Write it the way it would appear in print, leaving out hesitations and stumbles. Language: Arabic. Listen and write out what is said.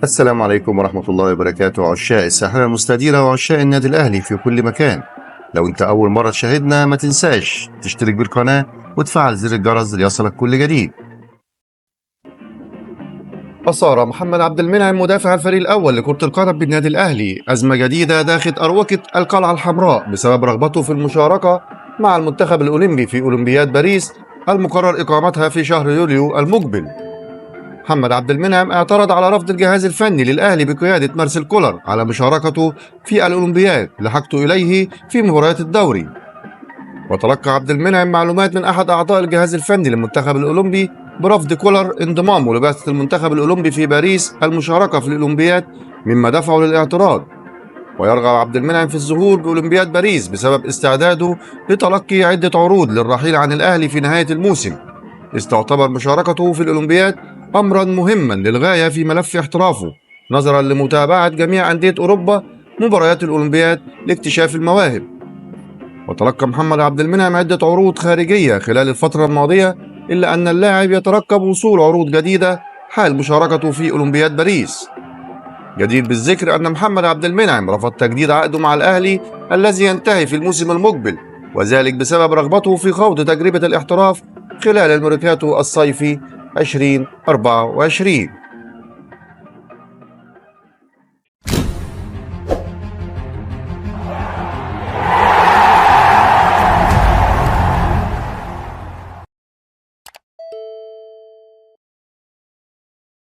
السلام عليكم ورحمة الله وبركاته، عشاق الساحرة المستديرة وعشاق النادي الأهلي في كل مكان. لو أنت أول مرة تشاهدنا ما تنساش تشترك بالقناة وتفعل زر الجرس ليصلك كل جديد. أثار محمد عبد المنعم مدافع الفريق الأول لكرة القدم بالنادي الأهلي أزمة جديدة داخل أروقة القلعة الحمراء بسبب رغبته في المشاركة مع المنتخب الأولمبي في أولمبياد باريس المقرر إقامتها في شهر يوليو المقبل. محمد عبد المنعم اعترض على رفض الجهاز الفني للأهلي بقيادة مارسيل كولر على مشاركته في الأولمبياد لحاجته إليه في مباريات الدوري. وتلقى عبد المنعم معلومات من أحد أعضاء الجهاز الفني للمنتخب الأولمبي برفض كولر انضمامه لبعثة المنتخب الأولمبي في باريس المشاركة في الأولمبياد، مما دفعه للاعتراض. ويرغب عبد المنعم في الظهور بأولمبياد باريس بسبب استعداده لتلقي عدة عروض للرحيل عن الأهلي في نهاية الموسم، إذ تعتبر مشاركته في الأولمبياد أمرا مهما للغاية في ملف احترافه، نظرا لمتابعة جميع أندية أوروبا مباريات الأولمبياد لاكتشاف المواهب. وتلقى محمد عبد المنعم عدة عروض خارجية خلال الفترة الماضية، إلا أن اللاعب يترقب وصول عروض جديدة حال مشاركته في أولمبياد باريس. جدير بالذكر أن محمد عبد المنعم رفض تجديد عقده مع الأهلي الذي ينتهي في الموسم المقبل، وذلك بسبب رغبته في خوض تجربة الاحتراف خلال الميركاتو الصيفي 2024.